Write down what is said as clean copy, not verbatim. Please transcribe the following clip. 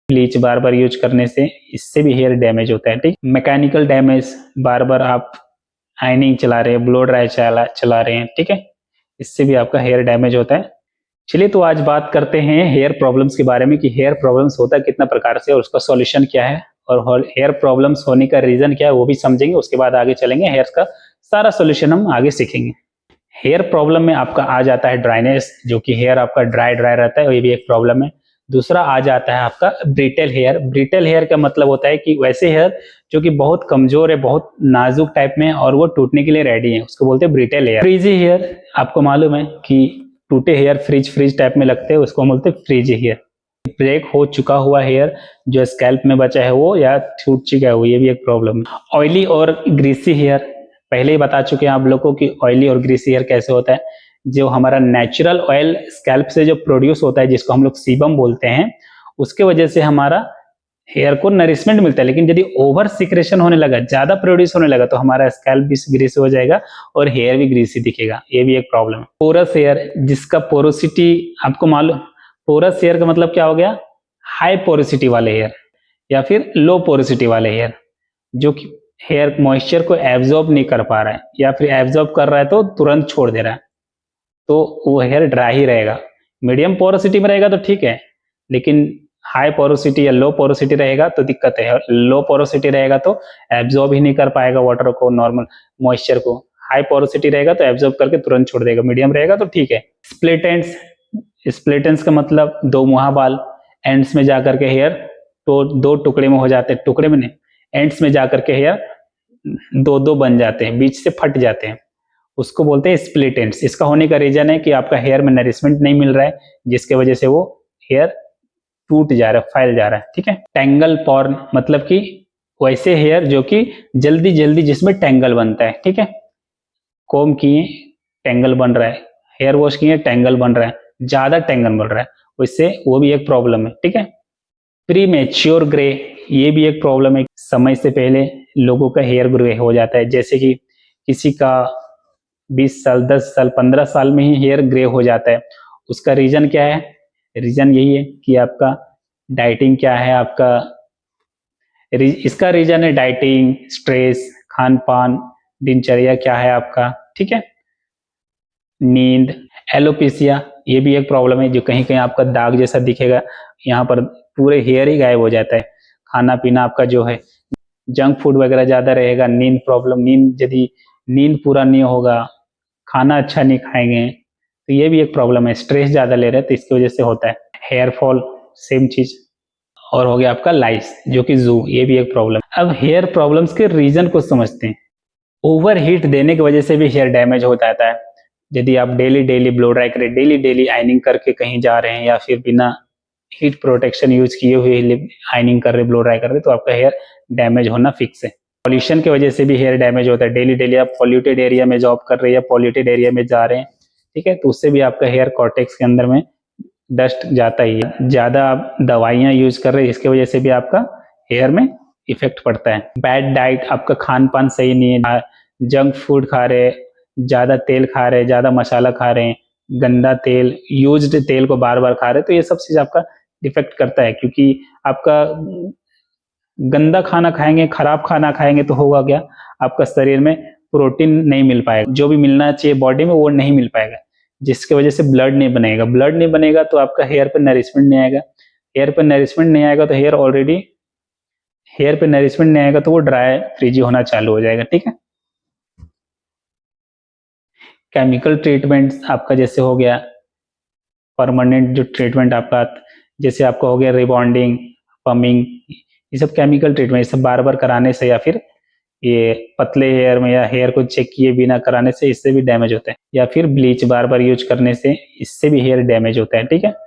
Bleach बार बार use करने से इससे भी हेयर डैमेज होता है। ठीक, मैकेनिकल डैमेज, बार बार आप आयनिंग चला रहे हैं, ब्लो ड्राई चला रहे हैं, ठीक है, इससे भी आपका हेयर डैमेज होता है। चलिए तो आज बात करते हैं हेयर प्रॉब्लम्स के बारे में कि हेयर प्रॉब्लम्स होता है कितना प्रकार से और उसका सॉल्यूशन क्या है और हेयर प्रॉब्लम्स होने का रीजन क्या है वो भी समझेंगे। उसके बाद आगे चलेंगे, हेयर का सारा सॉल्यूशन हम आगे सीखेंगे। हेयर प्रॉब्लम में आपका आ जाता है ड्राइनेस, जो कि हेयर आपका ड्राई रहता है, ये भी एक प्रॉब्लम है। दूसरा आ जाता है आपका ब्रिटल हेयर। ब्रिटल हेयर का मतलब होता है कि वैसे हेयर जो कि बहुत कमजोर है, बहुत नाजुक टाइप में और वो टूटने के लिए रेडी है, उसको बोलते हैं ब्रिटल हेयर। फ्रीजी हेयर, आपको मालूम है कि टूटे हेयर फ्रीज टाइप में लगते हैं, उसको हम बोलते हैं फ्रीजी हेयर। ब्रेक हो चुका हुआ हेयर जो स्कैल्प में बचा है वो, या छूट चुका है वो, ये भी एक प्रॉब्लम है। ऑयली और ग्रीसी हेयर, पहले ही बता चुके हैं आप लोगों को कि ऑयली और ग्रीसी हेयर कैसे होता है। जो हमारा नेचुरल ऑयल स्कैल्प से जो प्रोड्यूस होता है, जिसको हम लोग सीबम बोलते हैं, उसके वजह से हमारा हेयर को नरिशमेंट मिलता है। लेकिन यदि ओवर सिक्रेशन होने लगा, ज्यादा प्रोड्यूस होने लगा, तो हमारा स्कैल्प भी ग्रीसी हो जाएगा और हेयर भी ग्रीसी दिखेगा, ये भी एक प्रॉब्लम है। पोरस हेयर, जिसका पोरोसिटी आपको मालूम, पोरस हेयर का मतलब क्या हो गया, हाई पोरोसिटी वाले हेयर या फिर लो पोरोसिटी वाले हेयर, जो कि हेयर मॉइस्चर को एब्जॉर्ब नहीं कर पा रहा है या फिर एब्जॉर्ब कर रहा है तो तुरंत छोड़ दे रहा है, तो वो हेयर ड्राई ही रहेगा। मीडियम पोरोसिटी में रहेगा तो ठीक है, लेकिन हाई पोरोसिटी या लो पोरोसिटी रहेगा तो दिक्कत है। लो पोरोसिटी रहेगा तो एब्जॉर्ब ही नहीं कर पाएगा वाटर को, नॉर्मल मॉइस्चर को। हाई पोरोसिटी रहेगा तो एब्जॉर्ब करके तुरंत छोड़ देगा, मीडियम रहेगा तो ठीक है। स्प्लिट एंड्स, स्प्लिट एंड्स का मतलब दो मुहा बाल, एंड्स में जाकर के हेयर तो दो टुकड़े में हो जाते हैं, टुकड़े में नहीं, एंड्स में जाकर के हेयर दो दो बन जाते हैं, बीच से फट जाते हैं, उसको बोलते हैं स्प्लिट एंड्स। इसका होने का रीजन है कि आपका हेयर में नरिशमेंट नहीं मिल रहा है, जिसके वजह से वो हेयर टूट जा रहा है, फैल जा रहा है, ठीक है। टैंगल पॉर्न, मतलब कि वैसे हेयर जो कि जल्दी जल्दी जिसमें टैंगल बनता है, ठीक है, कोम किए टैंगल बन रहा है, हेयर वॉश किए टैंगल बन रहा है, ज्यादा टैंगल बन रहा है, उससे वो भी एक प्रॉब्लम है, ठीक है। प्री मैच्योर ग्रे, ये भी एक प्रॉब्लम है, समय से पहले लोगों का हेयर ग्रे हो जाता है, जैसे कि किसी का 20 साल 10 साल 15 साल में ही हेयर ग्रे हो जाता है। उसका रीजन क्या है, रीजन यही है कि आपका डाइटिंग क्या है, आपका इसका रीजन है डाइटिंग, स्ट्रेस, खान पान, दिनचर्या क्या है आपका, ठीक है। नींद, एलोपेशिया, ये भी एक प्रॉब्लम है, जो कहीं कहीं आपका दाग जैसा दिखेगा, यहाँ पर पूरे हेयर ही गायब हो जाता है। खाना पीना आपका जो है जंक फूड वगैरह ज्यादा रहेगा, नींद प्रॉब्लम, नींद यदि नींद पूरा नहीं होगा, खाना अच्छा नहीं खाएंगे तो ये भी एक प्रॉब्लम है। स्ट्रेस ज्यादा ले रहे हैं तो इसकी वजह से होता है। हेयर फॉल, सेम चीज। और हो गया आपका लाइस, जो कि जू, ये भी एक प्रॉब्लम। अब हेयर प्रॉब्लम्स के रीजन को समझते हैं। ओवर हीट देने की वजह से भी हेयर डैमेज हो जाता है। यदि आप डेली डेली ब्लो ड्राई करें, डेली डेली आयनिंग करके कहीं जा रहे हैं, या फिर बिना हीट प्रोटेक्शन यूज किए हुए आयनिंग कर रहे, ब्लो ड्राई कर रहे, तो आपका हेयर डैमेज होना फिक्स है। पॉल्यूशन की वजह से भी हेयर डैमेज होता है। डेली डेली आप पॉल्यूटेड एरिया में जॉब कर रहे हैं या पॉल्यूटेड एरिया में जा रहे हैं, ठीक है, तो उससे भी आपका हेयर कॉर्टेक्स के अंदर में डस्ट जाता ही है। ज्यादा आप दवाइयां यूज कर रहे हैं, इसकी वजह से भी आपका हेयर में इफेक्ट पड़ता है। बैड डाइट, आपका खान पान सही नहीं है, जंक फूड खा रहे, ज्यादा तेल खा रहे, ज्यादा मसाला खा रहे हैं, गंदा तेल, यूज्ड तेल को बार बार खा रहे, तो ये सब चीज आपका इफेक्ट करता है। क्योंकि आपका गंदा खाना खाएंगे, खराब खाना खाएंगे तो होगा क्या, आपका शरीर में प्रोटीन नहीं मिल पाएगा, जो भी मिलना चाहिए बॉडी में वो नहीं मिल पाएगा, जिसकी वजह से ब्लड नहीं बनेगा। ब्लड नहीं बनेगा तो आपका हेयर पे नरिशमेंट नहीं आएगा। हेयर पे नरिशमेंट नहीं आएगा तो हेयर पे नरिशमेंट नहीं आएगा तो वो ड्राई फ्रीजी होना चालू हो जाएगा, ठीक है। केमिकल ट्रीटमेंट आपका जैसे हो गया परमानेंट जो ट्रीटमेंट आपका, जैसे आपका हो गया रिबॉन्डिंग, पमिंग, ये सब केमिकल ट्रीटमेंट, ये सब बार बार कराने से या फिर ये पतले हेयर में या हेयर को चेक किए बिना कराने से इससे भी डैमेज होता है, या फिर ब्लीच बार बार यूज करने से इससे भी हेयर डैमेज होता है, ठीक है।